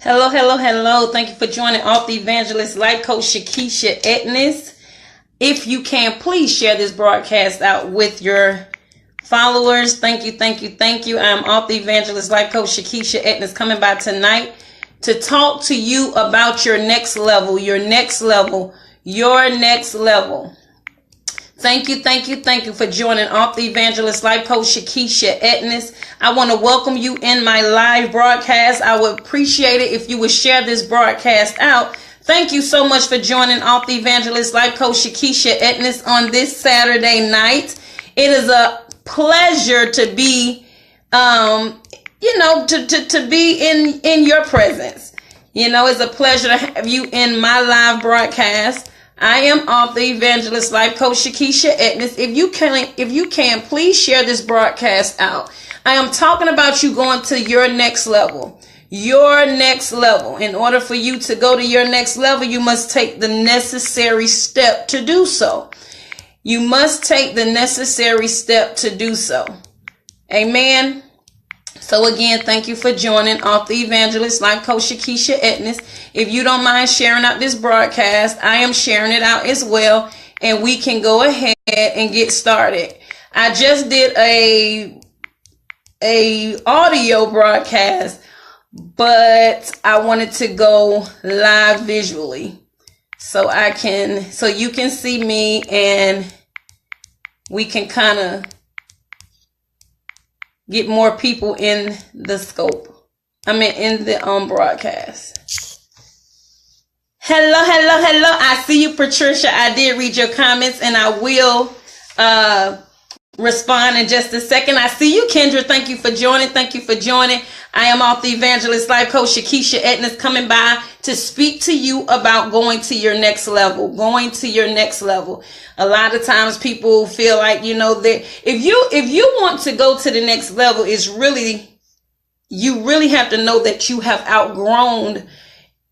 Hello, hello, hello. Thank you for joining off the Evangelist Life Coach Shakisha Edness. If you can, please share this broadcast out with your followers. Thank you, thank you, thank you. I'm off the Evangelist Life Coach Shakisha Edness coming by tonight to talk to you about your next level, your next level. Thank you, thank you, thank you for joining off the Evangelist Life Coach Shakisha Edness. I want to welcome you in my live broadcast. I would appreciate it if you would share this broadcast out. Thank you so much for joining off the Evangelist Life Coach Shakisha Edness on this Saturday night. It is a pleasure to be, to be in your presence. It's a pleasure to have you in my live broadcast. I am off the Evangelist Life Coach Shakisha Edness. If you can, please share this broadcast out. I am talking about you going to your next level. Your next level. In order for you to go to your next level, you must take the necessary step to do so. You must take the necessary step to do so. Amen. So again, thank you for joining off the Evangelist Life Coach Shakisha Edness. If you don't mind sharing out this broadcast, I am sharing it out as well, and we can go ahead and get started. I just did a audio broadcast, but I wanted to go live visually so you can see me and we can kind of get more people in the scope. In the broadcast. Hello. I see you, Patricia. I did read your comments and I will respond in just a second. I see you, Kendra. Thank you for joining. I am off the Evangelist Life Coach Shakisha Edness coming by to speak to you about going to your next level. A lot of times people feel like, that if you want to go to the next level, you really have to know that you have outgrown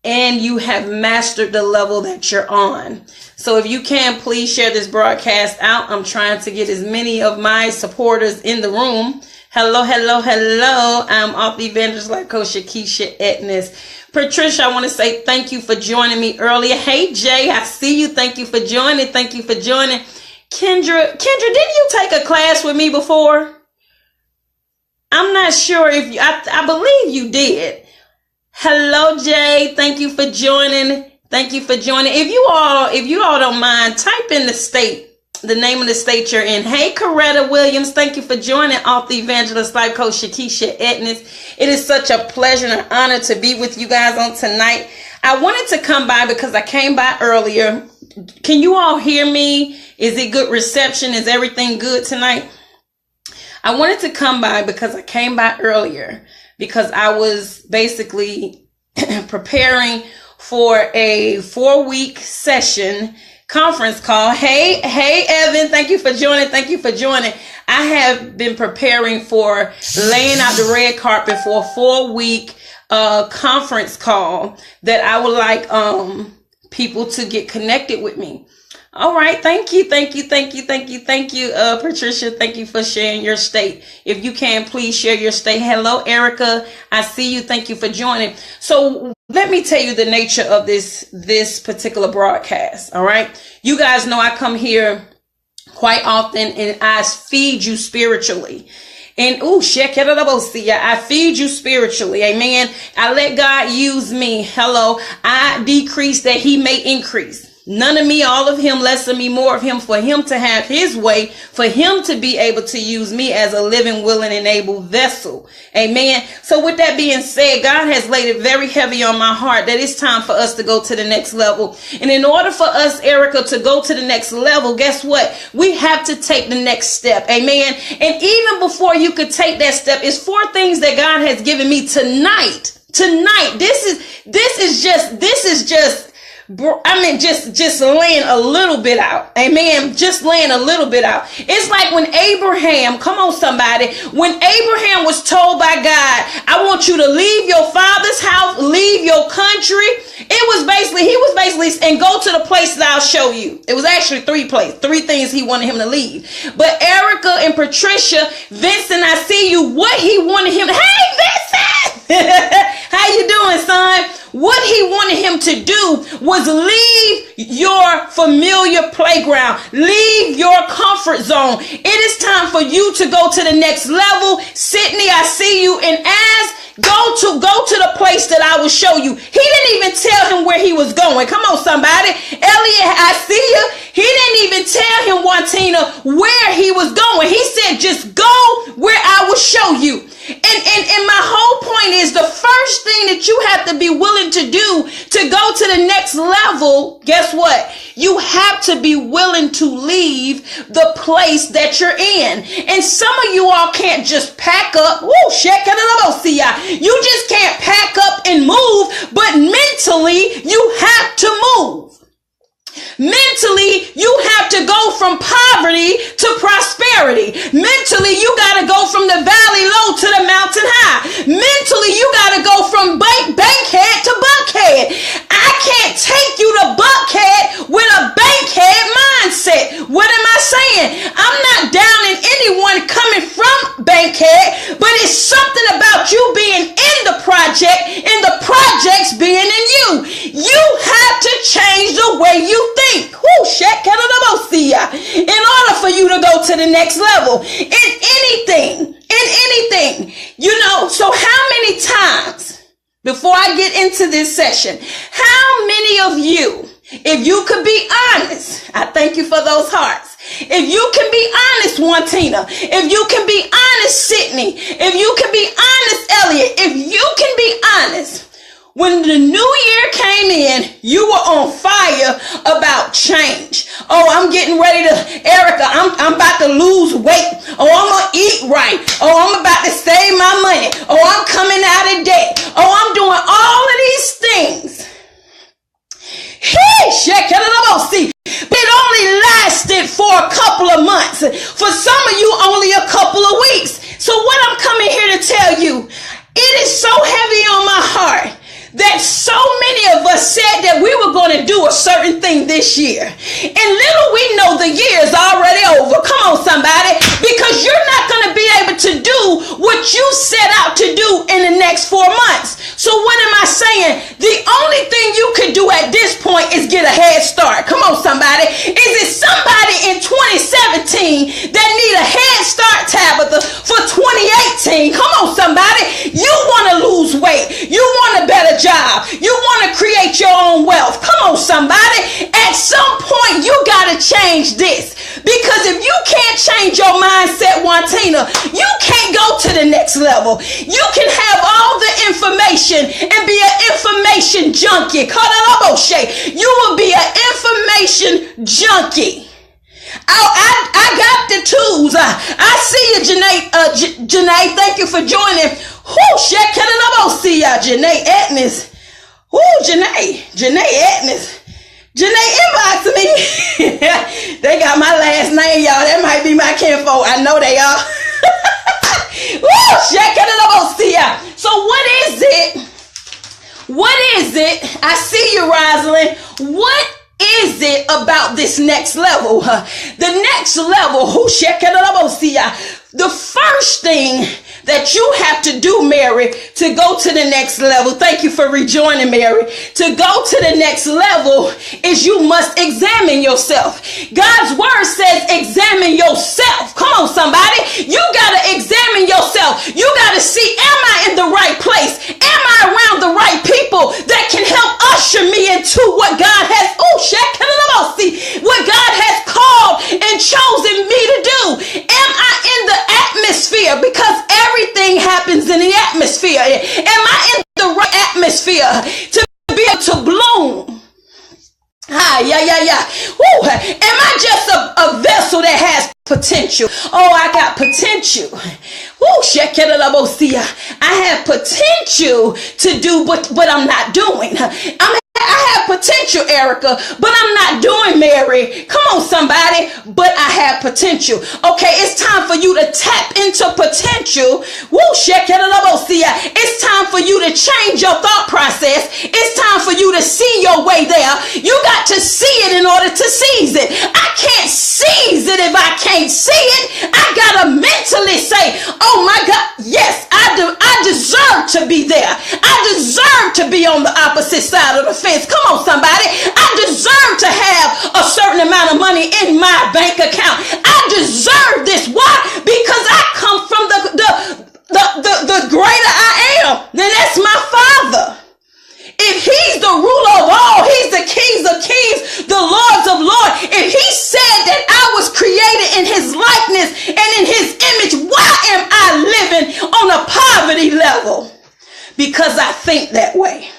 and you have mastered the level that you're on. So if you can, please share this broadcast out. I'm trying to get as many of my supporters in the room. Hello. I'm off the Evangelist Life Coach Shakisha Edness. Patricia, I want to say thank you for joining me earlier. Hey, Jay, I see you. Thank you for joining. Kendra, didn't you take a class with me before? I'm not sure if I believe you did. Hello, Jay. Thank you for joining. If you all don't mind, type in the name of the state you're in. Hey, Coretta Williams, thank you for joining off the Evangelist Life Coach Shakisha Edness. It is such a pleasure and an honor to be with you guys on tonight. I wanted to come by because I came by earlier. Can you all hear me? Is it good reception? Is everything good tonight? I wanted to come by because I came by earlier because I was basically preparing for a 4-week session conference call. Hey, Evan, thank you for joining. I have been preparing for laying out the red carpet for a 4-week conference call that I would like people to get connected with me. All right. Thank you. Patricia, thank you for sharing your state. If you can, please share your state. Hello, Erica. I see you. Thank you for joining. So let me tell you the nature of this particular broadcast. All right. You guys know I come here quite often and I feed you spiritually. And I feed you spiritually. Amen. I let God use me. Hello. I decrease that he may increase. None of me, all of him, less of me, more of him, for him to have his way, for him to be able to use me as a living, willing, and able vessel. Amen. So with that being said, God has laid it very heavy on my heart that it's time for us to go to the next level. And in order for us, Erica, to go to the next level, guess what? We have to take the next step. Amen. And even before you could take that step, it's 4 things that God has given me tonight. This is just laying a little bit out. Amen. Just laying a little bit out. It's like when Abraham, come on somebody, when Abraham was told by God, I want you to leave your father's house, leave your country. He was basically and go to the place that I'll show you. It was actually 3 things he wanted him to leave. But Erica and Patricia, Vincent, I see you, what he wanted him to, hey Vincent! How you doing, son? What he wanted him to do was leave your familiar playground, leave your comfort zone. It is time for you to go to the next level. Sydney, I see you, and go to the place that I will show you. He didn't even tell him where he was going. Come on, somebody. Elliot, I see you. He didn't even tell him, Wantina, where he was going. He said, just go where I will show you. And my whole point is, the first thing that you have to be willing to do to go to the next level, guess what? You have to be willing to leave the place that you're in. And some of you all can't just pack up. You just can't pack up and move, but mentally you have to move. Mentally, you have to go from poverty to prosperity. Mentally, you got to go from the valley low to the mountain high. Mentally, you got to go from bankhead to buckhead. I can't take you to buckhead with a bankhead mindset. What am I saying? I'm not downing anyone coming from bankhead, but it's something about you being in the project and the projects being in you. You have to change the way you think. In order for you to go to the next level in anything, so how many times, before I get into this session, how many of you, if you could be honest, I thank you for those hearts. If you can be honest, Wantina, if you can be honest, Sydney, if you can be honest, Elliot, if you can be honest, when the new year came in, you were on fire about change. Oh, I'm getting ready to, Erica, I'm about to lose weight. Oh, I'm going to eat right. Oh, I'm about to save my money. Oh, I'm coming out of debt. Oh, I'm doing all of these things. It only lasted for a couple of months. For some of you, only a couple of weeks. So what I'm coming here to tell you, it is so heavy on my heart that so many of us said that we were going to do a certain thing this year. And little we know the year is already over. Come on, somebody. Because you're not going to be able to do what you set out to do in the next 4 months. So what am I saying? The only thing you could do at this point is get a head start. Come on, somebody. Is it somebody in 2017 that need a head start, Tabitha, for 2018? Come on, somebody. You want to lose weight. You want a better job. You want to create your own wealth. Come on, somebody. At some point, you got to change this. Because if you can't change your mindset, Wantina, you can't go to the next level. You can have all the information and be an information junkie. You will be an information junkie. I got the tools. I see you, Janae. Thank you for joining. Janae Edness. Janae Edness. Janae inbox me. They got my last name, y'all. That might be my kinfolk. I know they are. So what is it? What is it? I see you, Rosalind. What is it about this next level? The next level. The first thing that you have to do, Mary, to go to the next level. Thank you for rejoining, Mary. To go to the next level is you must examine yourself. God's word says examine yourself. Come on, somebody. You got to examine yourself. You got to see, am I in the right place? Am I around the right people that can help usher me into what God has, what God has called and chosen me to do? Am I in the atmosphere? Because everything happens in the atmosphere. Am I in the right atmosphere to be able to bloom? Am I just a vessel that has potential? Oh, I got potential. I have potential to do, but I'm not doing. I have potential, Erica, but I'm not doing, Mary. Come on, somebody. But I have potential. Okay, it's time for you to tap into potential. It's time for you to change your thought process. It's time for you to see your way there. You got to see it in order to seize it. I can't seize it if I can't see it. I got to mentally say, oh my God, yes, I do. I deserve to be there. I deserve deserve to be on the opposite side of the fence. Come on, somebody. I deserve to have a certain amount of money in my bank account. I deserve this. Why? Because I come from the greater I am. Then that's my Father. If he's the ruler of all, he's the kings of kings, the lords of lords. If he said that I was created in his likeness and in his image, why am I living on a poverty level? Because I think that way.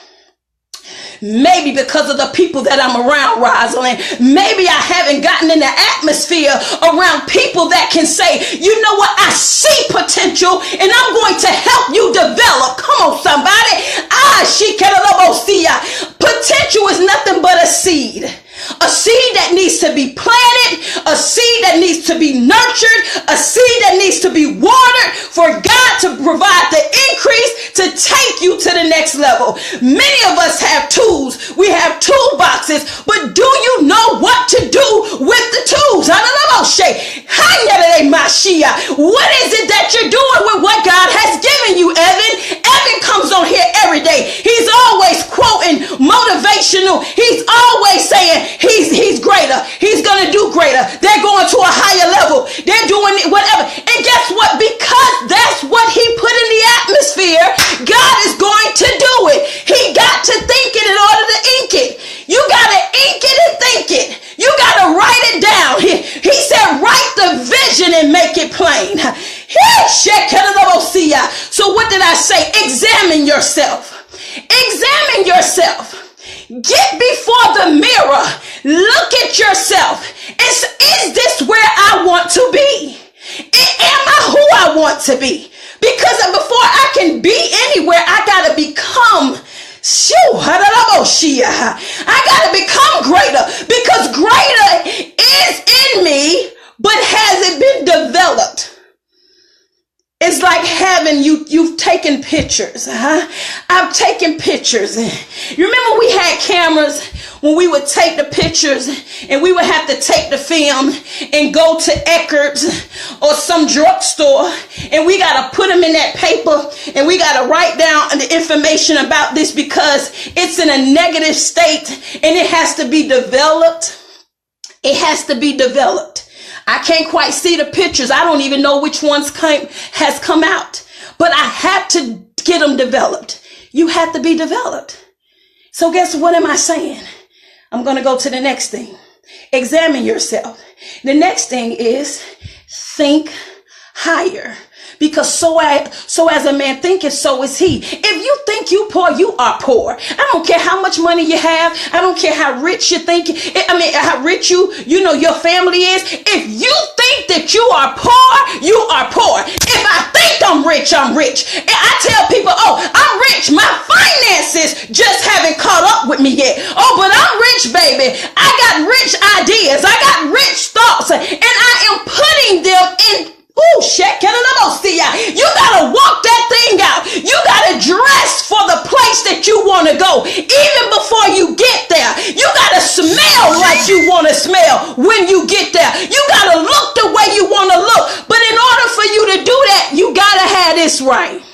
Maybe because of the people that I'm around, Rosalind. Maybe I haven't gotten in the atmosphere around people that can say, you know what, I see potential and I'm going to help you develop. Come on, somebody. Potential is nothing but a seed. A seed that needs to be planted, a seed that needs to be nurtured, a seed that needs to be watered for God to provide the increase to take you to the next level. Many of us have tools. We have toolboxes, but do you know what to do with the tools? What is it that you're doing with what God has given you, Evan? Evan comes on here every day. He's always quoting motivational. He's always saying he's greater. He's going to do greater. They're going to a higher level. They're doing whatever. And guess what? Because that's what he put in the atmosphere, God is going to do it. He got to think it in order to ink it. You got to ink it and think it. You got to write it down. He said, write the vision and make it plain. So what did I say? Examine yourself. Examine yourself. Get before the mirror. Look at yourself. Is this where I want to be? Am I who I want to be? Because before I can be anywhere, I got to become. I got to become greater, because greater is in me, but has it been developed? It's like having you've taken pictures. I've taken pictures. You remember we had cameras when we would take the pictures and we would have to take the film and go to Eckerd's or some drugstore, and we got to put them in that paper and we got to write down the information about this because it's in a negative state and it has to be developed. It has to be developed. I can't quite see the pictures. I don't even know which ones has come out, but I had to get them developed. You have to be developed. So guess what am I saying? I'm going to go to the next thing. Examine yourself. The next thing is think higher. Because so as a man thinketh, so is he. If you think you poor, you are poor. I don't care how much money you have. I don't care how rich you think. How rich your family is. If you think that you are poor, you are poor. If I think I'm rich, I'm rich. And I tell people, oh, I'm rich. My finances just haven't caught up with me yet. Oh, but I'm rich, baby. I got rich ideas. I got rich thoughts. And I am putting them in. Ooh, you gotta walk that thing out. You gotta dress for the place that you want to go. Even before you get there, you gotta smell like you want to smell when you get there. You gotta look the way you want to look. But in order for you to do that, you gotta have this right.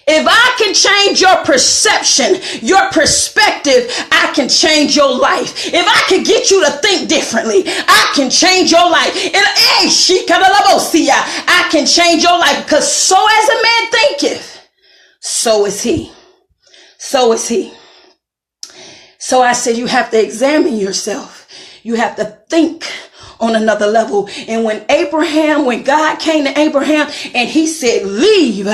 If I can change your perception, your perspective, I can change your life. If I can get you to think differently, I can change your life. And I can change your life, because so as a man thinketh, so is he. So is he. So I said you have to examine yourself. You have to think on another level. And when God came to Abraham and he said, leave,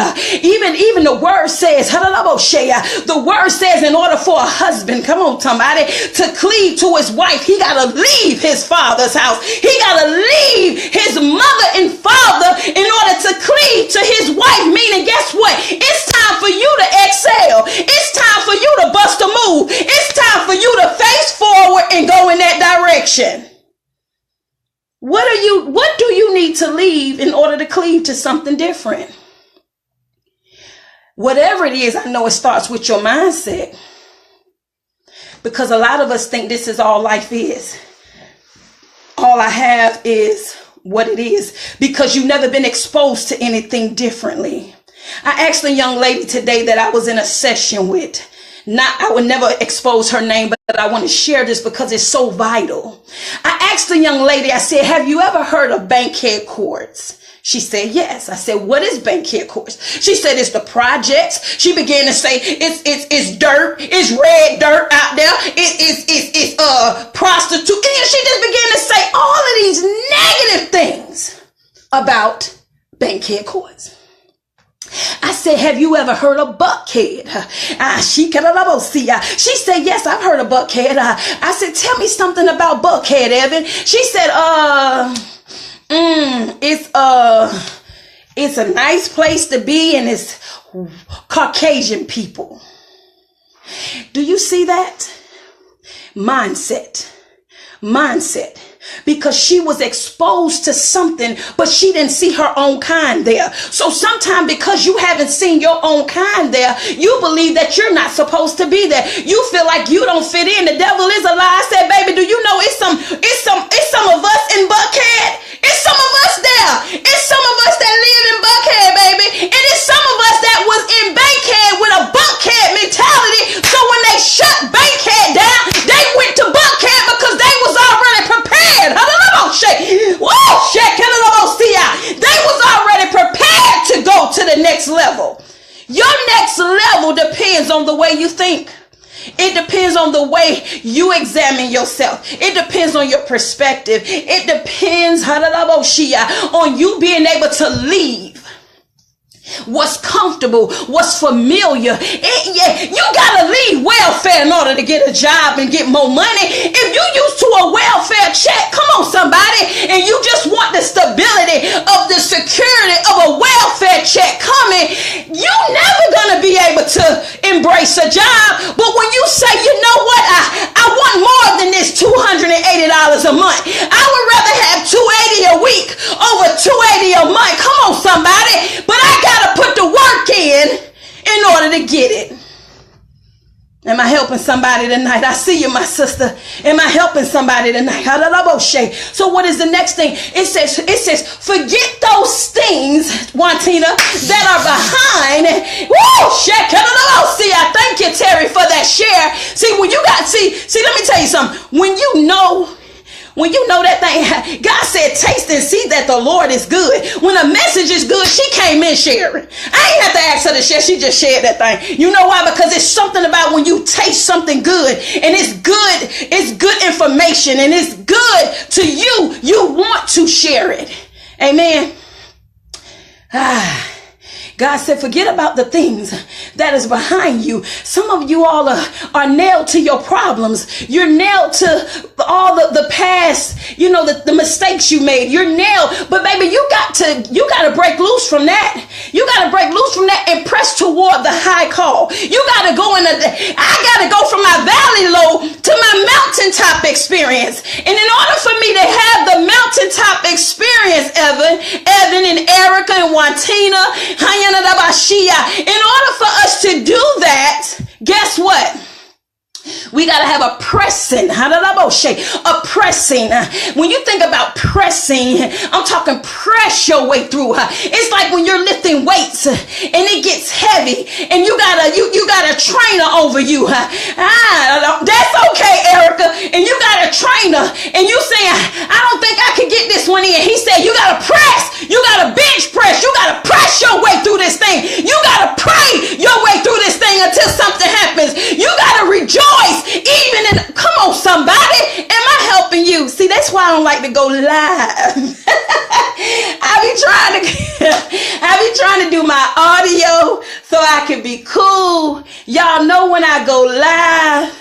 even the word says, the word says in order for a husband, come on somebody, to cleave to his wife, he got to leave his father's house. He got to leave his mother and father in order to cleave to his wife. Meaning, guess what? It's time for you to excel. It's time for you to bust a move. It's time for you to face forward and go in that direction. What do you need to leave in order to cleave to something different? Whatever it is, I know it starts with your mindset. Because a lot of us think this is all life is. All I have is what it is. Because you've never been exposed to anything differently. I asked a young lady today that I was in a session with. I would never expose her name, but I want to share this because it's so vital. I asked the young lady, I said, have you ever heard of Bankhead Courts? She said, yes. I said, what is Bankhead Courts? She said, it's the projects. She began to say, it's dirt. It's red dirt out there. It's prostitute. And she just began to say all of these negative things about Bankhead Courts. I said, have you ever heard of Buckhead? She said, yes, I've heard of Buckhead. I said, tell me something about Buckhead, Evan. She said, it's a nice place to be, and it's Caucasian people. Do you see that? Mindset. Because she was exposed to something, but she didn't see her own kind there. So sometimes because you haven't seen your own kind there, you believe that you're not supposed to be there. You feel like you don't fit in. The devil is a lie. I said, baby, do you know it's some of us in Buckhead? It's some of us there. It's some of us that live in Buckhead, baby. And it's some of us that was in Bankhead with a Buckhead mentality. So when they shut Bankhead down, they went to Buckhead because they was already prepared. They was already prepared to go to the next level. Your next level depends on the way you think. It depends on the way you examine yourself. It depends on your perspective. It depends on you being able to leave what's comfortable, what's familiar. You gotta leave welfare in order to get a job and get more money. If you used to a welfare check, come on somebody, and you just want the stability of the security of a welfare check coming, you never gonna be able to embrace a job. But when you say, you know what, I want more than this $280 a month. I would rather have $280 a week over $280 a month. Come on somebody. But I gotta put the work in order to get it. Am I helping somebody tonight? I see you, my sister. Am I helping somebody tonight? So what is the next thing? It says, forget those things, Wantina, that are behind. See, I thank you, Terry, for that share. See, let me tell you something. When you know that thing, God said, taste and see that the Lord is good. When a message is good, she came in sharing. I ain't have to ask her to share. She just shared that thing. You know why? Because it's something about when you taste something good, and it's good information, and it's good to you. You want to share it. Amen. God said, forget about the things that is behind you. Some of you all are nailed to your problems. You're nailed to all the past, the mistakes you made. You're nailed. But baby, you got to break loose from that. You got to break loose from that and press toward the high call. You got to go I got to go from my valley low to my mountaintop experience. And in order for me to have the mountaintop experience, Evan and Erica and Wantina, in order for us to do that, guess what? We got to have a pressing. When you think about pressing, I'm talking press your way through. It's like when you're lifting weights and it gets heavy and you got a trainer over you. That's okay, Erica. And you got a trainer and you saying, I don't think I can get this one in. He said, you got to press. You got to bench press. You got to press your way through this thing. You got to pray your way through this thing until something happens. You got to rejoice. Come on, somebody. Am I helping you? See, that's why I don't like to go live. I be trying to do my audio so I can be cool. Y'all know when I go live.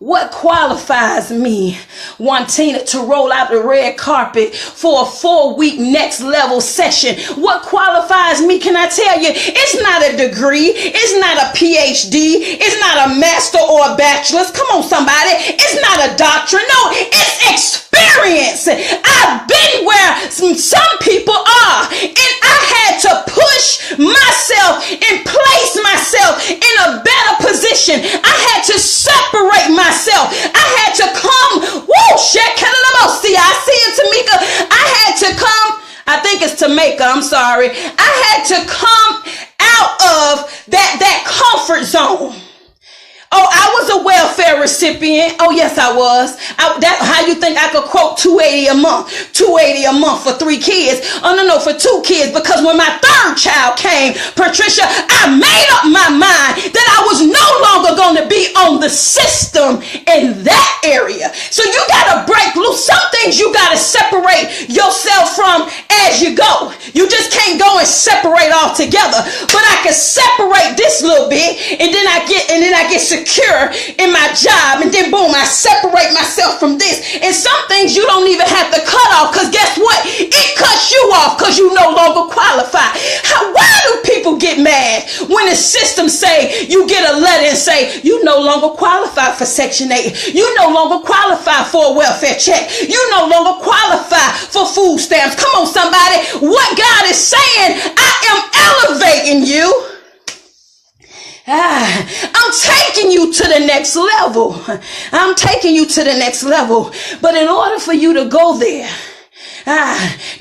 What qualifies me, Wantina, to roll out the red carpet for a 4-week next level session? What qualifies me? Can I tell you? It's not a degree. It's not a PhD. It's not a master or a bachelor's. Come on, somebody. It's not a doctorate. No, it's experience. I've been where some people are, and I had to push myself and place myself in a better position. I had to separate myself. I had to come. I see it, Tamika. I had to come. I think Jamaica. I'm sorry. I had to come out of that comfort zone. Oh, I was a welfare recipient. Oh, yes, I was. That's how you think I could quote $280 a month? $280 a month for 3 kids. Oh, no, for 2 kids. Because when my 3rd child came, Patricia, I made up my mind that I was no longer going to be on the system in that area. So you got to break loose. Some things you got to separate yourself from as you go. You just can't go and separate all together. But I can separate this little bit, and then I get secure in my job, and then boom, I separate myself from this. And some things you don't even have to cut off, because guess what? It cuts you off because you no longer qualify. Why do people get mad when the system say you get a letter and say you no longer qualify for Section 8? You no longer qualify for a welfare check. You no longer qualify for food stamps. Come on, somebody. What God is saying, I am elevating you. I'm taking you to the next level. I'm taking you to the next level. But in order for you to go there,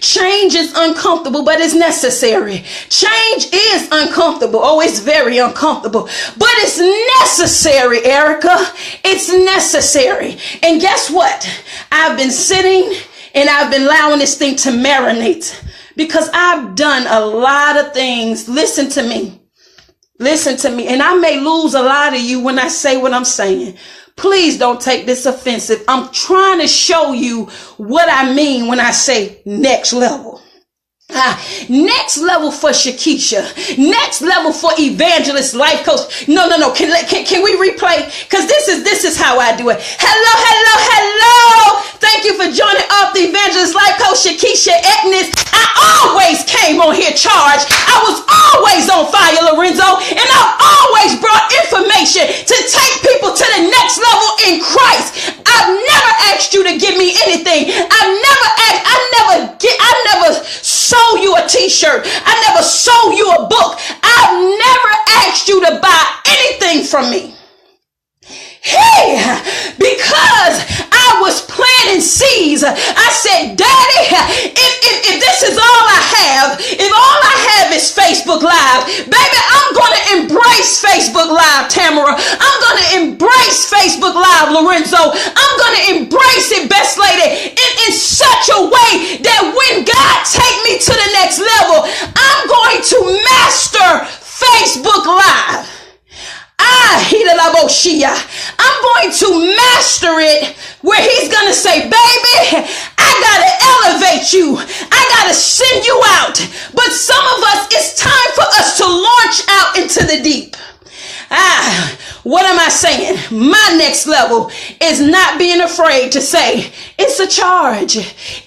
change is uncomfortable, but it's necessary. Change is uncomfortable. Oh, it's very uncomfortable, but it's necessary, Erica. It's necessary. And guess what? I've been sitting and I've been allowing this thing to marinate because I've done a lot of things. Listen to me. Listen to me. And I may lose a lot of you when I say what I'm saying. Please don't take this offensive. I'm trying to show you what I mean when I say next level. Next level for Shakisha. Next level for Evangelist, life coach. No. Can we replay? Because this is how I do it. Hello. Thank you for joining off the Evangelist, life coach Shakisha Edness. I always came on here charged. I was always on fire, Lorenzo, and I've always brought information to take people to the next level in Christ. I've never asked you to give me anything. I never sold you a t-shirt. I never sold you a book. I've never asked you to buy anything from me. Hey, because I was planting seeds. I said, Daddy, if this is all I have, if all I have is Facebook Live, baby, I'm going to embrace Facebook Live, Tamara. I'm going to embrace Facebook Live, Lorenzo. I'm going to embrace it, best lady, in such a way that when God take me to the next level, I'm going to master Facebook Live. I'm going to master it where he's going to say, baby, I got to elevate you. I got to send you out. But some of us, it's time for us to launch out into the deep. What am I saying? My next level is not being afraid to say, it's a charge.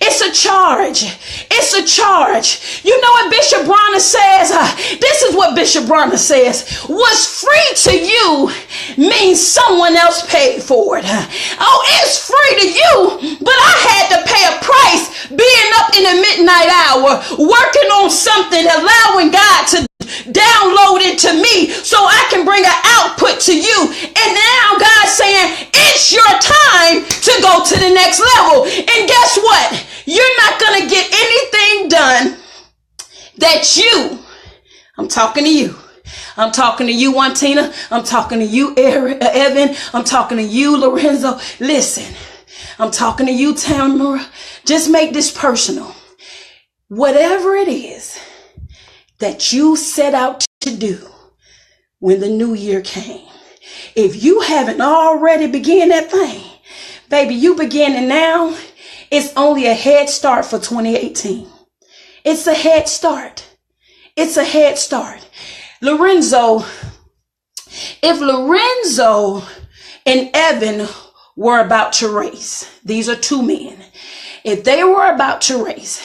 It's a charge. It's a charge. You know what Bishop Bronner says? This is what Bishop Bronner says. What's free to you means someone else paid for it. Oh, it's free to you, but I had to pay a price being up in the midnight hour, working on something, allowing God to download into me so I can bring an output to you. And now God's saying it's your time to go to the next level. And guess what? You're not going to get anything done that I'm talking to you. I'm talking to you, Wantina. I'm talking to you, Evan. I'm talking to you, Lorenzo. Listen, I'm talking to you, Tamara. Just make this personal. Whatever it is that you set out to do when the new year came, if you haven't already began that thing, baby, you beginning now. It's only a head start for 2018. It's a head start. It's a head start. Lorenzo, if Lorenzo and Evan were about to race, these are 2 men. If they were about to race,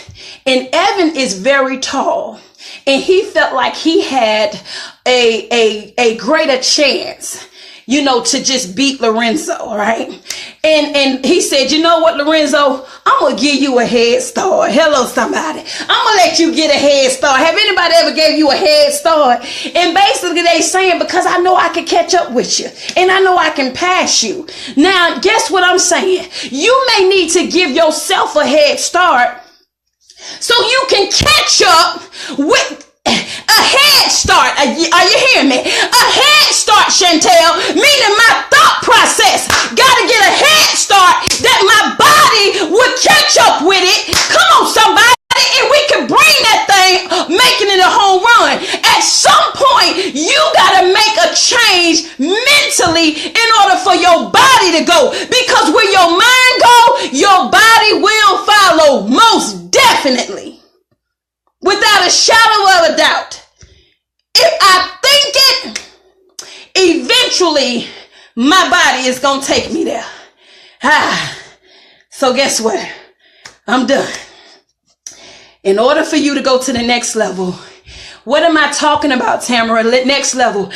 and Evan is very tall, and he felt like he had a greater chance, to just beat Lorenzo, right? And he said, you know what, Lorenzo, I'm going to give you a head start. Hello, somebody. I'm going to let you get a head start. Have anybody ever gave you a head start? And basically they saying, because I know I can catch up with you and I know I can pass you. Now, guess what I'm saying? You may need to give yourself a head start so you can catch up with a head start. Are you hearing me? A head start, Chantel, meaning my thought process got to get a head start that my body would catch up with it. Come on, somebody. And we can bring that thing, making it a home run. At some point, you got to make a change mentally in order for your body to go. Because where your mind go, your body will follow, most definitely. Without a shadow of a doubt. If I think it, eventually my body is going to take me there. So guess what? I'm done. In order for you to go to the next level, what am I talking about, Tamara? Next level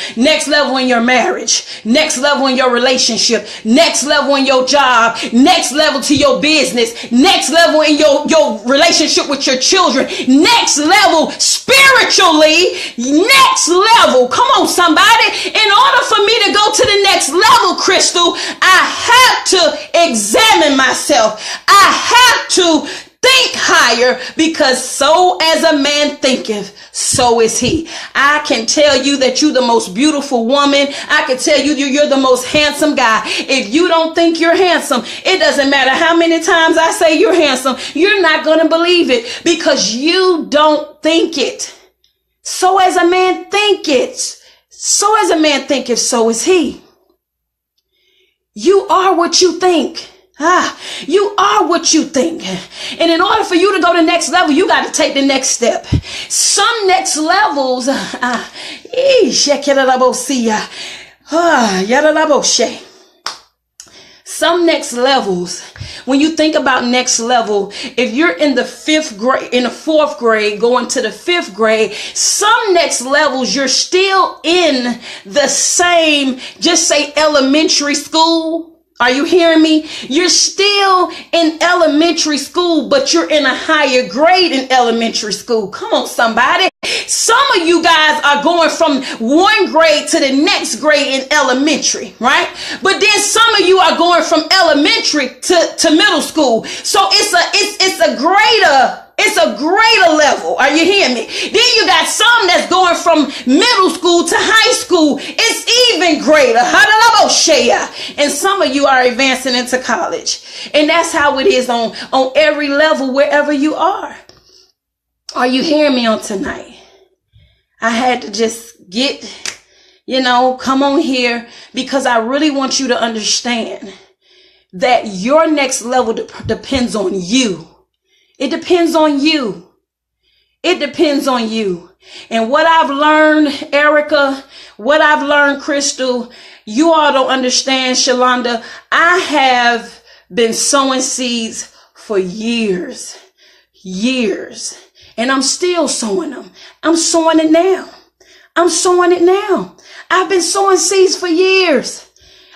in your marriage, next level in your relationship, next level in your job, next level to your business, next level in your relationship with your children, next level spiritually, next level. Come on, somebody. In order for me to go to the next level, Crystal, I have to examine myself. I have to think higher, because so as a man thinketh, so is he. I can tell you that you're the most beautiful woman. I can tell you you're the most handsome guy. If you don't think you're handsome, it doesn't matter how many times I say you're handsome, you're not going to believe it, because you don't think it. So as a man thinketh, so as a man thinketh, so is he. You are what you think. You are what you think. And in order for you to go to the next level, you got to take the next step. Some next levels, some next levels, when you think about next level, if you're in the fourth grade, going to the fifth grade, some next levels, you're still in the same, just say elementary school. Are you hearing me? You're still in elementary school, but you're in a higher grade in elementary school. Come on, somebody. Some of you guys are going from one grade to the next grade in elementary, right? But then some of you are going from elementary to middle school. So it's a greater level. Are you hearing me? Then you got some that's going from middle school to high school. It's even greater. And some of you are advancing into college. And that's how it is on every level, wherever you are. Are you hearing me on tonight? I had to just come on here, because I really want you to understand that your next level depends on you. It depends on you. It depends on you. And what I've learned, Erica, what I've learned, Crystal, you all don't understand, Shalonda. I have been sowing seeds for years. And I'm still sowing them. I'm sowing it now. I've been sowing seeds for years.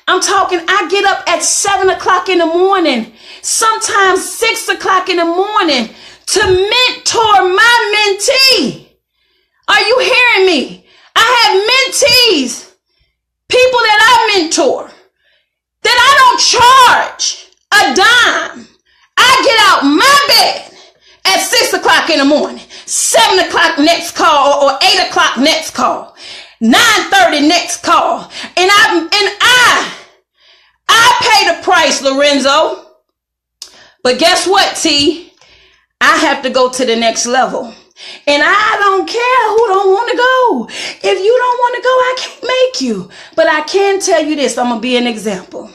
I'm talking, I get up at 7 o'clock in the morning, sometimes 6 o'clock in the morning, to mentor my mentee. Are you hearing me? I have mentees, people that I mentor, that I don't charge a dime. I get out my bed at 6 o'clock in the morning, 7 o'clock next call, or 8 o'clock next call, 9:30 next call. And I pay the price, Lorenzo. But guess what, T? I have to go to the next level. And I don't care who don't want to go. If you don't want to go, I can't make you. But I can tell you this. I'm going to be an example.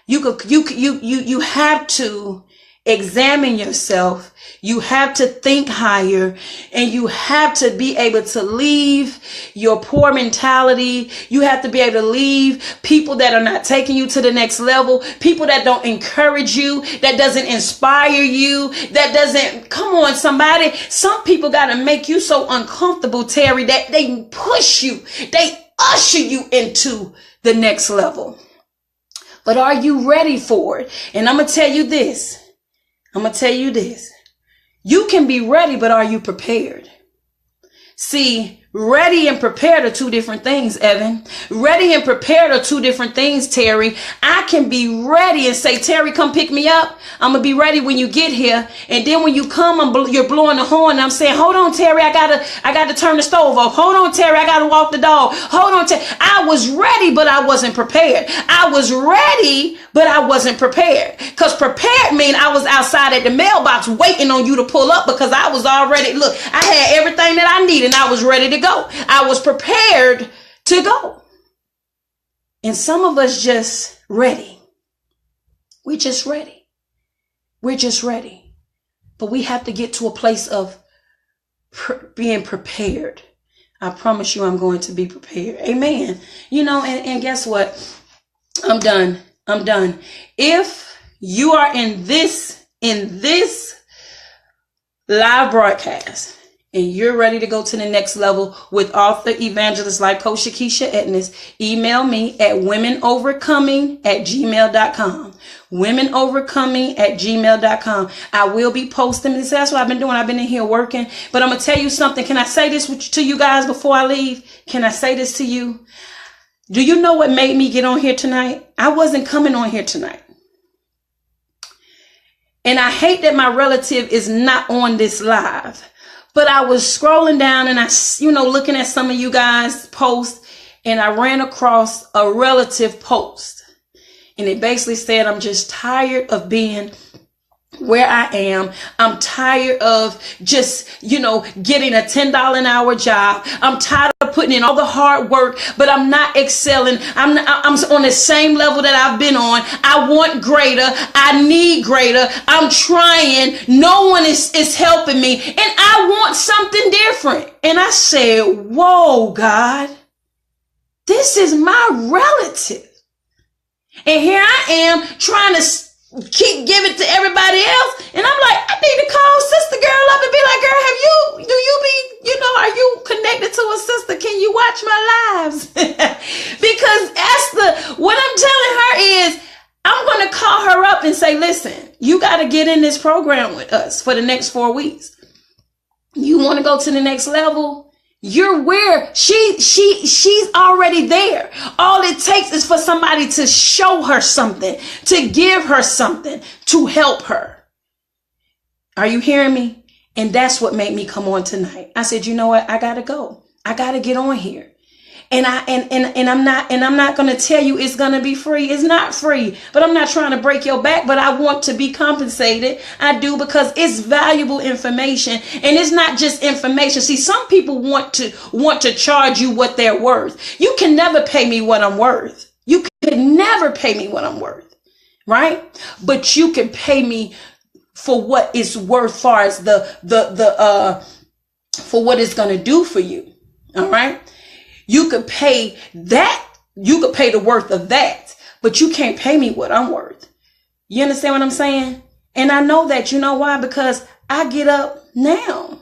You have to examine yourself. You have to think higher, and you have to be able to leave your poor mentality. You have to be able to leave people that are not taking you to the next level, people that don't encourage you, that doesn't inspire you, that doesn't, come on, somebody. Some people got to make you so uncomfortable, Terry, that they push you, they usher you into the next level. But are you ready for it? And I'm going to tell you this. You can be ready, but are you prepared? See, Ready and prepared are two different things, Evan. Ready and prepared are two different things, Terry. I can be ready and say, Terry, come pick me up. I'm going to be ready when you get here. And then when you come, you're blowing the horn. And I'm saying, hold on, Terry. I got to turn the stove off. Hold on, Terry. I got to walk the dog. Hold on, Terry. I was ready, but I wasn't prepared. I was ready, but I wasn't prepared. Because prepared means I was outside at the mailbox waiting on you to pull up, because I was already, look, I had everything that I needed and I was ready to go. I was prepared to go. And some of us just ready. We're just ready. We're just ready. But we have to get to a place of being prepared. I promise you I'm going to be prepared. Amen. You know, and guess what? I'm done. If you are in this live broadcast and you're ready to go to the next level with author, evangelist, life coach Shakisha Edness, email me at womenovercoming@gmail.com. womenovercoming@gmail.com. I will be posting this. That's what I've been doing. I've been in here working. But I'm going to tell you something. Can I say this to you guys before I leave? Can I say this to you? Do you know what made me get on here tonight? I wasn't coming on here tonight. And I hate that my relative is not on this live. But I was scrolling down and looking at some of you guys' posts, and I ran across a relative post. And it basically said, I'm just tired of being where I am. I'm tired of just, getting a $10 an hour job. I'm tired of putting in all the hard work, but I'm not excelling. I'm on the same level that I've been on. I want greater. I need greater. I'm trying. No one is helping me. And I want something different. And I said, whoa, God, this is my relative. And here I am trying to keep giving to everybody else. And I'm like, I need to call sister girl up and be like, girl, are you connected to a sister? Can you watch my lives? Because what I'm telling her is, I'm going to call her up and say, listen, you got to get in this program with us for the next 4 weeks. You want to go to the next level? You're where she's already there. All it takes is for somebody to show her something, to give her something, to help her. Are you hearing me? And that's what made me come on tonight. I said, you know what? I gotta go. I gotta get on here. And I'm not going to tell you it's going to be free. It's not free, but I'm not trying to break your back, but I want to be compensated. I do, because it's valuable information, and it's not just information. See, some people want to charge you what they're worth. You can never pay me what I'm worth. You could never pay me what I'm worth, right? But you can pay me for what it's worth, far as for what it's going to do for you. All right. You could pay that. You could pay the worth of that, but you can't pay me what I'm worth. You understand what I'm saying? And I know that. You know why? Because I get up now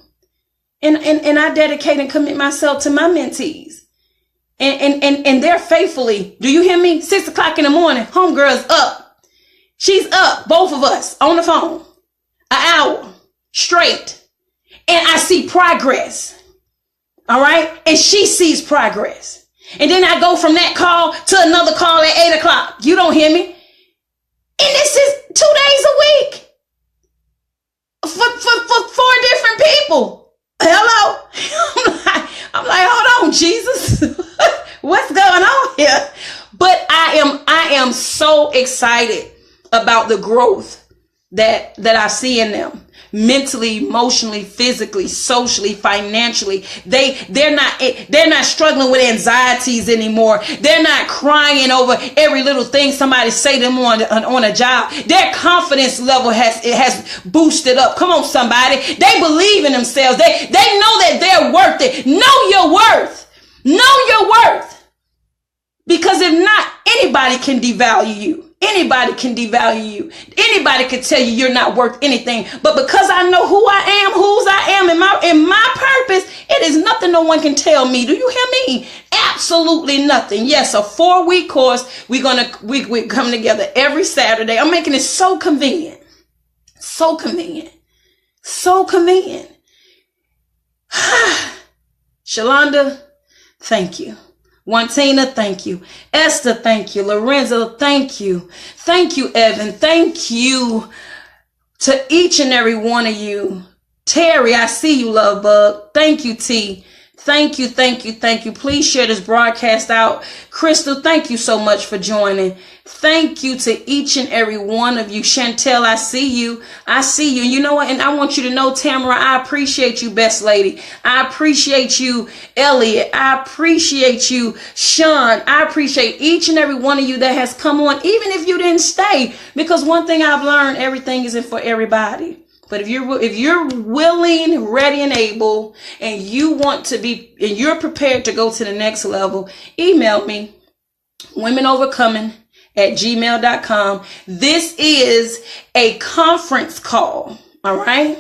and I dedicate and commit myself to my mentees. And they're faithfully, do you hear me? 6 o'clock in the morning, homegirl's up. She's up, both of us on the phone, an hour straight. And I see progress. All right. And she sees progress. And then I go from that call to another call at 8 o'clock. You don't hear me? And this is 2 days a week for 4 different people. Hello. I'm like, hold on, Jesus. What's going on here? But I am so excited about the growth that I see in them. Mentally, emotionally, physically, socially, financially. They're not struggling with anxieties anymore. They're not crying over every little thing somebody say to them on a job. Their confidence level has boosted up. Come on, somebody. They believe in themselves. They know that they're worth it. Know your worth. Know your worth. Because if not, anybody can devalue you. Anybody can devalue you. Anybody can tell you you're not worth anything. But because I know who I am, whose I am, and my purpose, it is nothing no one can tell me. Do you hear me? Absolutely nothing. Yes, a 4-week course. We come together every Saturday. I'm making it so convenient. So convenient. So convenient. Shalonda, thank you. Wantina, thank you. Esther, thank you. Lorenzo, thank you. Thank you, Evan. Thank you to each and every one of you. Terry, I see you, love bug. Thank you, T. Thank you, thank you, thank you. Please share this broadcast out. Crystal, thank you so much for joining. Thank you to each and every one of you. Chantel, I see you. I see you. You know what? And I want you to know, Tamara, I appreciate you, best lady. I appreciate you, Elliot. I appreciate you, Sean. I appreciate each and every one of you that has come on, even if you didn't stay. Because one thing I've learned, everything isn't for everybody. But if you're willing, ready, and able, and you want to be, and you're prepared to go to the next level, email me, womenovercoming@gmail.com. This is a conference call, all right?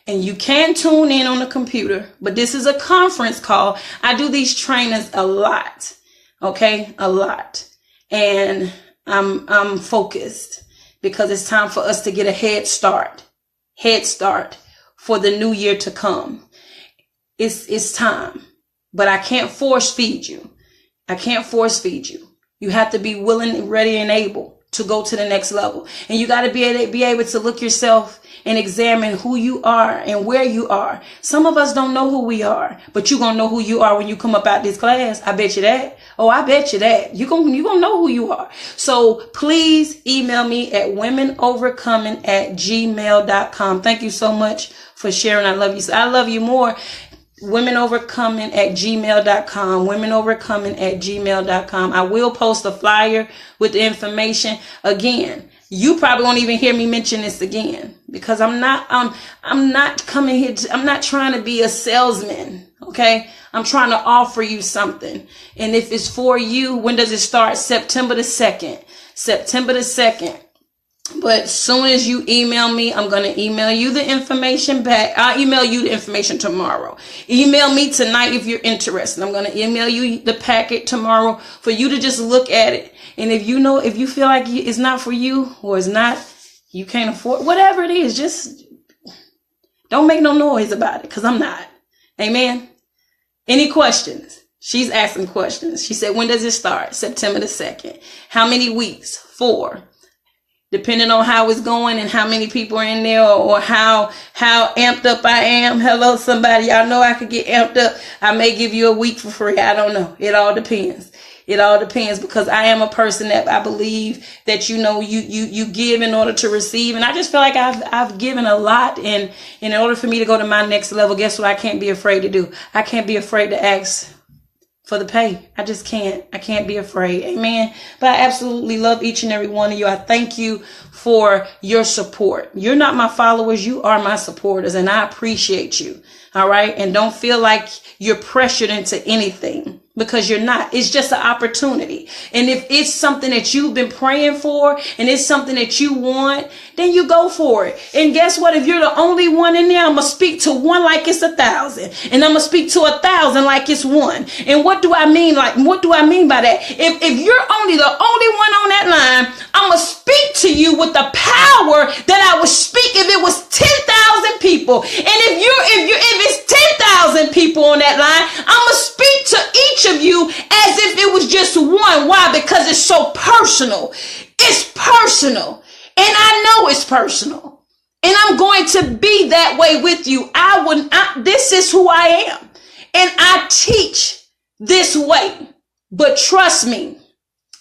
And you can tune in on the computer, but this is a conference call. I do these trainings a lot, okay? A lot. And I'm focused because it's time for us to get a head start for the new year to come. It's time, but I can't force feed you. You have to be willing, ready, and able to go to the next level. And you got to be able to look yourself and examine who you are and where you are. Some of us don't know who we are, but you're going to know who you are when you come up out this class. I bet you that. Oh, I bet you that. You're going to know who you are. So please email me at womenovercoming@gmail.com. Thank you so much for sharing. I love you. I love you more. womenovercoming@gmail.com. womenovercoming@gmail.com. I will post a flyer with the information. Again, you probably won't even hear me mention this again because I'm not coming here. I'm not trying to be a salesman. Okay. I'm trying to offer you something. And if it's for you, when does it start? September the 2nd. But as soon as you email me, I'm going to email you the information back. I'll email you the information tomorrow. Email me tonight if you're interested. I'm going to email you the packet tomorrow for you to just look at it. And if you feel like it's not for you or it's not, you can't afford, whatever it is, just don't make no noise about it because I'm not. Amen. Any questions? She's asking questions. She said, when does it start? September the 2nd. How many weeks? 4. Depending on how it's going and how many people are in there or how amped up I am. Hello, somebody. Y'all know I could get amped up. I may give you a week for free. I don't know. It all depends. It all depends because I am a person that I believe that, you give in order to receive. And I just feel like I've given a lot. And in order for me to go to my next level, guess what I can't be afraid to do? I can't be afraid to ask for the pay. I just can't. I can't be afraid. Amen. But I absolutely love each and every one of you. I thank you for your support. You're not my followers. You are my supporters. And I appreciate you. All right. And don't feel like you're pressured into anything because you're not. It's just an opportunity. And if it's something that you've been praying for and it's something that you want, then you go for it. And guess what? If you're the only one in there, I'm going to speak to one like it's 1,000. And I'm going to speak to 1,000 like it's 1. And what do I mean? What do I mean by that? If you're only the only one on that line, I'm going to speak to you with the power that I would speak if it was 10,000 people. And if it's 10,000 people on that line, I'm going to speak to each of you as if it was just one. Why? Because it's so personal. It's personal. And I know it's personal. And I'm going to be that way with you. This is who I am. And I teach this way. But trust me,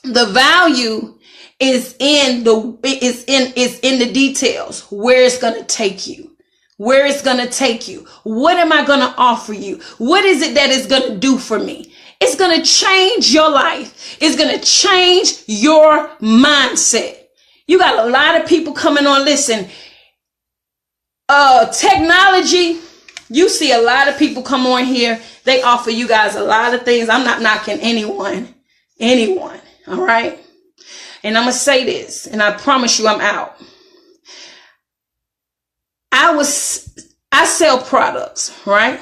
the value is in the details, where it's going to take you. Where it's going to take you. What am I going to offer you? What is it that is going to do for me? It's going to change your life. It's going to change your mindset. You got a lot of people coming on. Listen, technology, you see a lot of people come on here. They offer you guys a lot of things. I'm not knocking anyone, all right? And I'm going to say this, and I promise you I'm out. I sell products, right?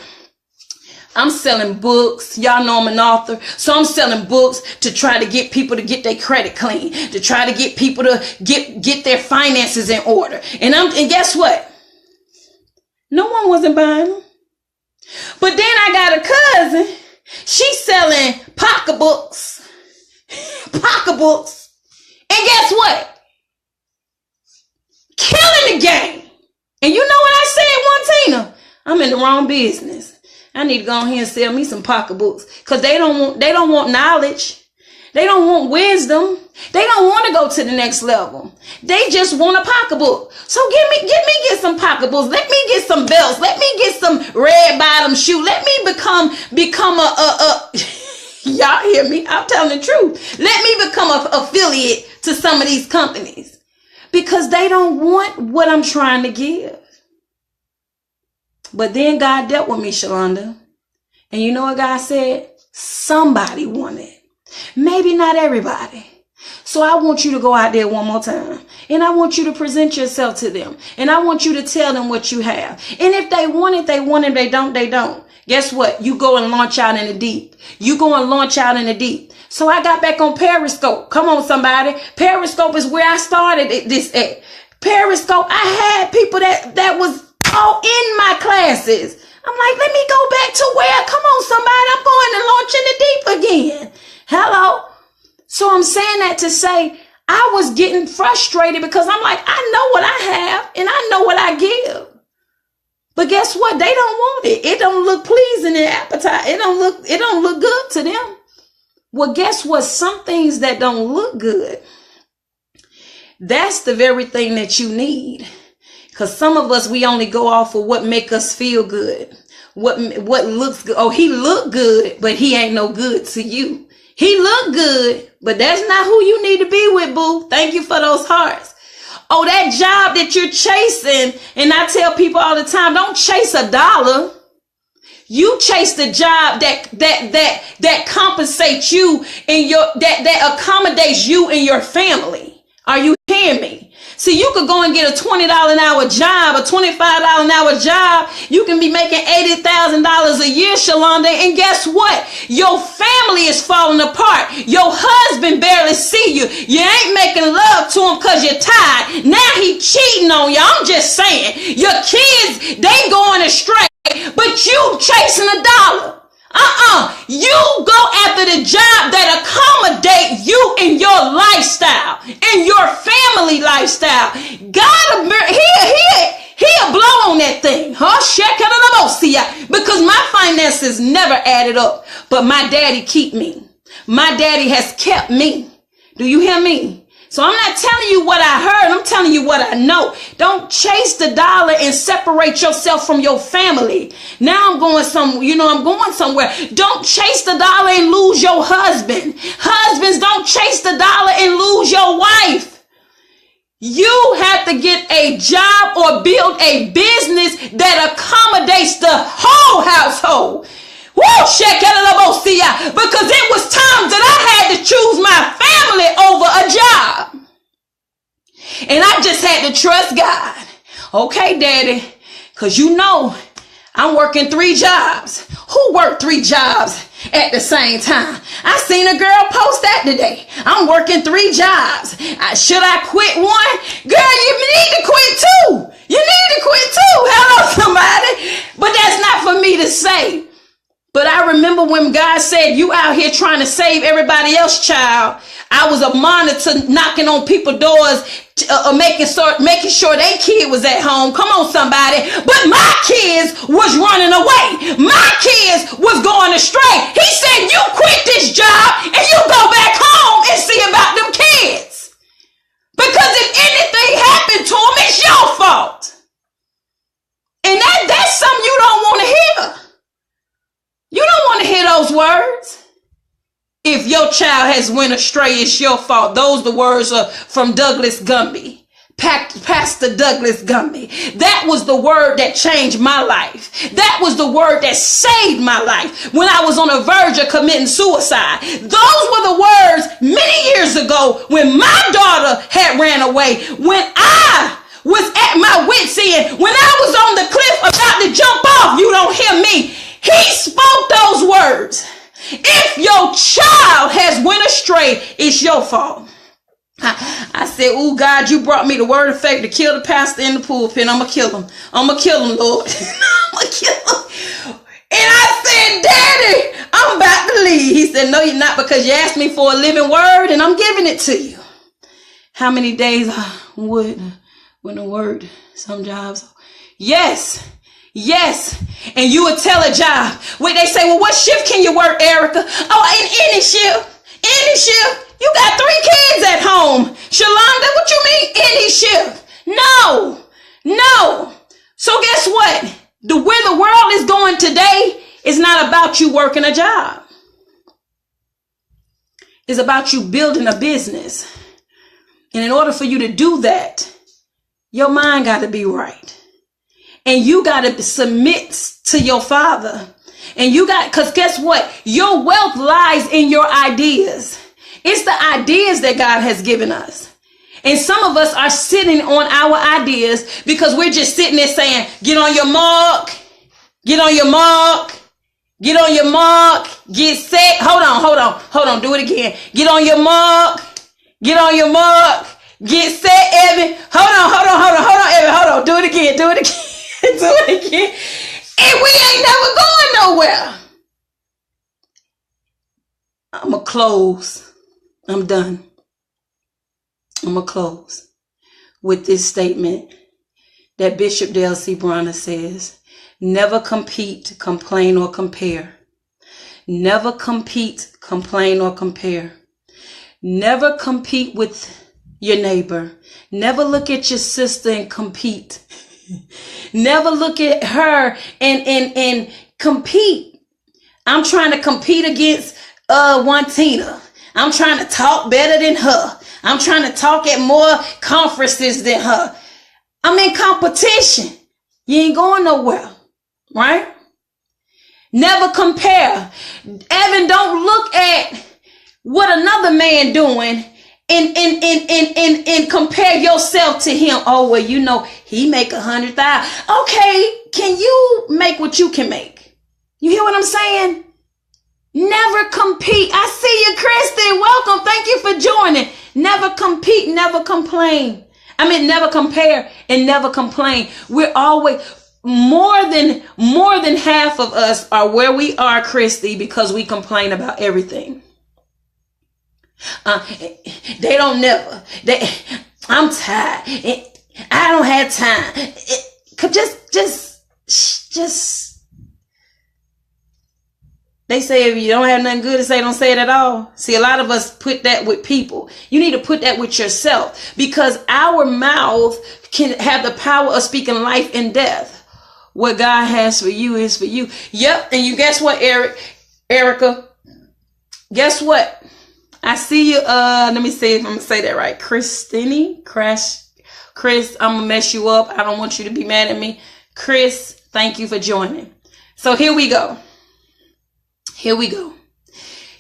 I'm selling books. Y'all know I'm an author. So I'm selling books to try to get people to get their credit clean, to try to get people to get their finances in order. And guess what? No one wasn't buying them. But then I got a advertising. She's selling pocketbooks. Pocketbooks. And guess what? Killing the game. And you know what I said, Tina? I'm in the wrong business. I need to go on here and sell me some pocketbooks. Because they don't want knowledge. They don't want wisdom. They don't want to go to the next level. They just want a pocketbook. So get some pocketbooks. Let me get some belts. Let me get some red bottom shoe. Let me become a y'all hear me? I'm telling the truth. Let me become an affiliate to some of these companies because they don't want what I'm trying to give. But then God dealt with me, Shalonda. And you know what God said? Somebody wanted. Maybe not everybody. So I want you to go out there one more time. And I want you to present yourself to them. And I want you to tell them what you have. And if they want it, they want it. If they don't, they don't. Guess what? You go and launch out in the deep. You go and launch out in the deep. So I got back on Periscope. Come on, somebody. Periscope is where I started this at. Periscope, I had people that was all in my classes. I'm like, let me go back to where, come on, somebody, I'm going to launch in the deep again. Hello. So I'm saying that to say I was getting frustrated because I'm like, I know what I have and I know what I give. But guess what? They don't want it. It don't look pleasing and appetite. It don't look good to them. Well, guess what? Some things that don't look good, that's the very thing that you need. Because some of us, we only go off of what make us feel good. What looks good. Oh, he look good, but he ain't no good to you. He look good, but that's not who you need to be with, boo. Thank you for those hearts. Oh, that job that you're chasing. And I tell people all the time, don't chase $1. You chase the job that compensates you and that accommodates you and your family. Are you hearing me? See, you could go and get a $20 an hour job, a $25 an hour job. You can be making $80,000 a year, Shalonda. And guess what? Your family is falling apart. Your husband barely see you. You ain't making love to him because you're tired. Now he cheating on you. I'm just saying. Your kids, they going astray. But you chasing $1. You go after the job that accommodate you in your lifestyle, in your family lifestyle. God, he'll blow on that thing. Because my finances never added up. But my daddy keep me. My daddy has kept me. Do you hear me? So I'm not telling you what I heard. I'm telling you what I know. Don't chase the dollar and separate yourself from your family. Now I'm going somewhere. Don't chase the dollar and lose your husband. Husbands, don't chase the dollar and lose your wife. You have to get a job or build a business that accommodates the whole household. Woo, because it was times that I had to choose my family over a job. And I just had to trust God. Okay, daddy, because you know I'm working 3 jobs. Who worked 3 jobs at the same time? I seen a girl post that today. I'm working 3 jobs. Should I quit one? Girl, you need to quit 2. You need to quit 2. Hello, somebody. But that's not for me to say. But I remember when God said, you out here trying to save everybody else, child. I was a monitor knocking on people's doors, making sure their kid was at home. Come on, somebody. But my kids was running away. My kids was going astray. He said, you quit this job and you go back home and see about them kids. Because if anything happened to them, it's your fault. And that's something you don't want to hear. You don't want to hear those words. If your child has went astray, it's your fault. Those the words are from Douglas Gumby. Pastor Douglas Gumby. That was the word that changed my life. That was the word that saved my life when I was on the verge of committing suicide. Those were the words many years ago when my daughter had ran away, when I was at my wit's end, when I was on the cliff about to jump off. You don't hear me. He spoke those words. If your child has went astray, it's your fault. I said, oh, God, you brought me the word of faith to kill the pastor in the pulpit. I'm going to kill him. I'm going to kill him, Lord. I'm going to kill him. And I said, Daddy, said, no, you're not, because you asked me for a living word and I'm giving it to you. How many days I would when the word, some jobs. Yes. Yes. And you would tell a job where they say, well, what shift can you work, Erica? Oh, in any shift. Any shift. You got 3 kids at home. Shalonda, what you mean any shift? No. No. So guess what? Where the world is going today is not about you working a job. It's about you building a business. And in order for you to do that, your mind got to be right. And you got to submit to your Father. And because guess what? Your wealth lies in your ideas. It's the ideas that God has given us. And some of us are sitting on our ideas because we're just sitting there saying, get on your mark, get on your mark, get on your mark, get set. Hold on. Do it again. Get on your mark, get set, Evan. Hold on, Evan. Do it again. Do it again. And we ain't never going nowhere. I'm going to close. I'm done. I'm going to close with this statement that Bishop Dale C. Bronner says, never compete, complain, or compare. Never compete, complain, or compare. Never compete with your neighbor. Never look at your sister and compete. Never look at her and compete. I'm trying to compete against Wantina. I'm trying to talk better than her. I'm trying to talk at more conferences than her. I'm in competition. You ain't going nowhere, right? Never compare. Evan, don't look at what another man doing and compare yourself to him. Oh, well, you know, he make 100,000. Okay, can you make what you can make? You hear what I'm saying? Never compete. I see you, Kristen. Welcome. Thank you for joining. Never compete, never complain. Never compare and never complain. We're always more than half of us are where we are, Christy, because we complain about everything. They don't never. I'm tired. I don't have time. Just. They say if you don't have nothing good to say, don't say it at all. See, a lot of us put that with people. You need to put that with yourself, because our mouth can have the power of speaking life and death. What God has for you is for you. Yep. And you guess what, Erica? Guess what? I see you. Let me see if I'm gonna say that right. Chris, I'm gonna mess you up. I don't want you to be mad at me. Chris, thank you for joining. So here we go.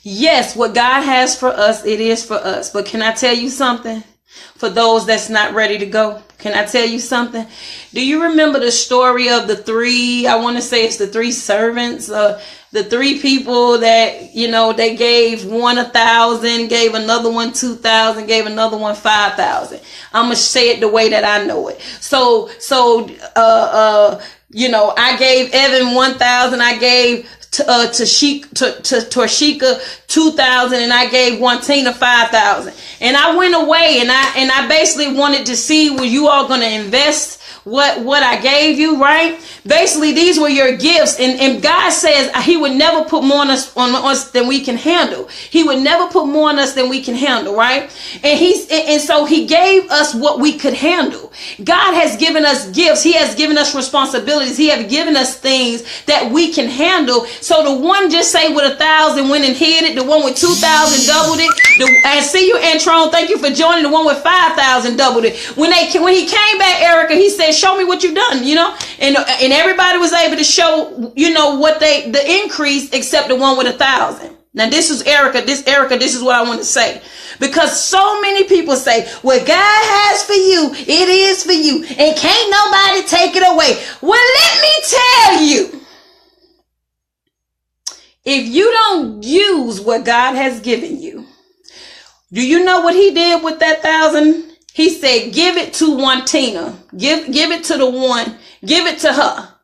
Yes, what God has for us, it is for us. But can I tell you something? For those that's not ready to go, can I tell you something? Do you remember the story of the 3, I want to say it's the 3 servants, the 3 people that, you know, they gave one 1,000, gave another one 2,000, gave another one 5,000. I'm going to say it the way that I know it. So, you know, I gave Evan 1,000, I gave Torshika 2,000, and I gave Wantina 5,000. And I went away and I basically wanted to see, were you all going to invest what I gave you, right? Basically, these were your gifts. And God says he would never put more on us than we can handle. He would never put more on us than we can handle, right? And so he gave us what we could handle. God has given us gifts. He has given us responsibilities. He has given us things that we can handle. So the one just say with 1,000 went and hid it. The one with 2,000 doubled it. I see you, Antron. Thank you for joining. The one with 5,000 doubled it. When he came back, Erica, he said, show me what you done, you know, and everybody was able to show, you know, what the increase, except the one with 1,000. Now this is Erica. This is what I want to say, because so many people say, what God has for you, it is for you, and can't nobody take it away. Well, let me tell you, if you don't use what God has given you, do you know what he did with that 1,000? He said, give it to Wantina. Give it to the one. Give it to her.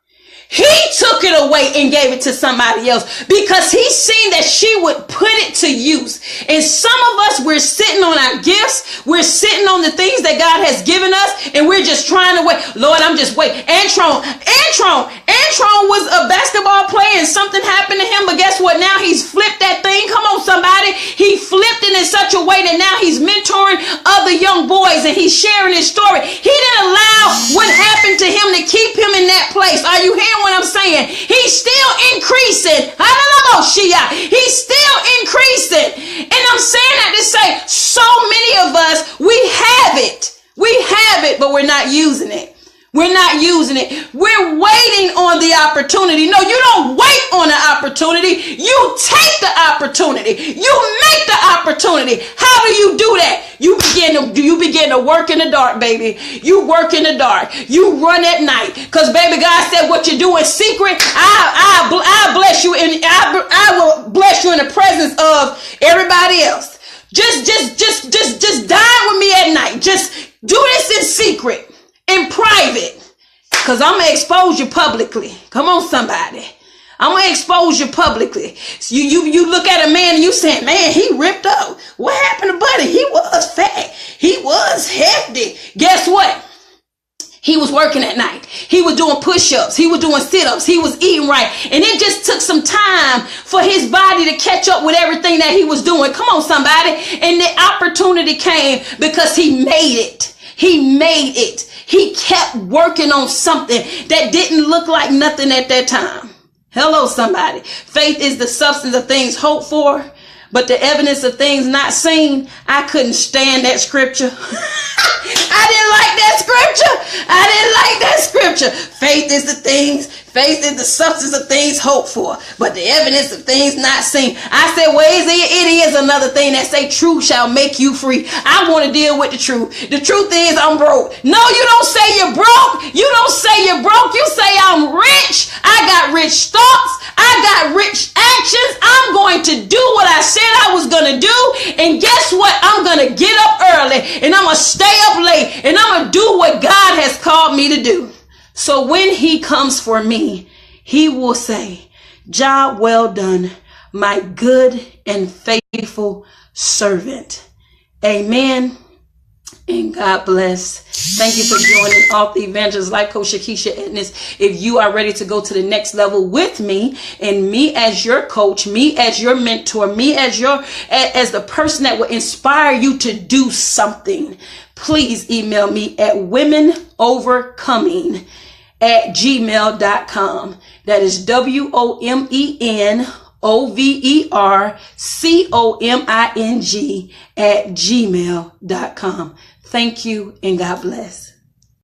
He took it away and gave it to somebody else because he seen that she would put it to use. And some of us, we're sitting on our gifts. We're sitting on the things that God has given us, and we're just trying to wait. Lord, I'm just waiting. Antron was a basketball player and something happened to him, but guess what? Now he's flipped that thing. Come on, somebody. He flipped it in such a way that now he's mentoring other young boys and he's sharing his story. He didn't allow what happened to him to keep him in that place. Are you hearing what I'm saying? He's still increasing. I don't know, Shia. He's still increasing. And I'm saying that to say so many of us, we have it. We have it, but we're not using it. We're not using it. We're waiting on the opportunity. No, you don't wait on the opportunity. You take the opportunity. You make the opportunity. How do you do that? You begin to work in the dark, baby. You work in the dark. You run at night. Because, baby, God said what you do in secret, I bless you, and I will bless you in the presence of everybody else. Just dine with me at night. Just do this in secret. In private, because I'm going to expose you publicly. Come on, somebody. I'm going to expose you publicly. So you look at a man and you saying, man, he ripped up. What happened to Buddy? He was fat. He was hefty. Guess what? He was working at night. He was doing push-ups. He was doing sit-ups. He was eating right. And it just took some time for his body to catch up with everything that he was doing. Come on, somebody. And the opportunity came because he made it. He made it. He kept working on something that didn't look like nothing at that time. Hello, somebody. Faith is the substance of things hoped for, but the evidence of things not seen. I couldn't stand that scripture. I didn't like that scripture. Faith is the substance of things hoped for, but the evidence of things not seen. I said, well, it is another thing that say truth shall make you free. I want to deal with the truth. The truth is I'm broke. No, you don't say you're broke. You don't say you're broke. You say I'm rich. I got rich thoughts. I got rich actions. I'm going to do what I said I was going to do. And guess what? I'm going to get up early and I'm going to stay up late and I'm going to do what God has called me to do. So when he comes for me, he will say, job well done, my good and faithful servant. Amen. And God bless. Thank you for joining Off the Evangelist Life Coach Shakisha Edness. If you are ready to go to the next level with me, and me as your coach, me as your mentor, me as the person that will inspire you to do something, please email me at womenovercoming@gmail.com. That is WOMENOVERCOMING@gmail.com. Thank you and God bless.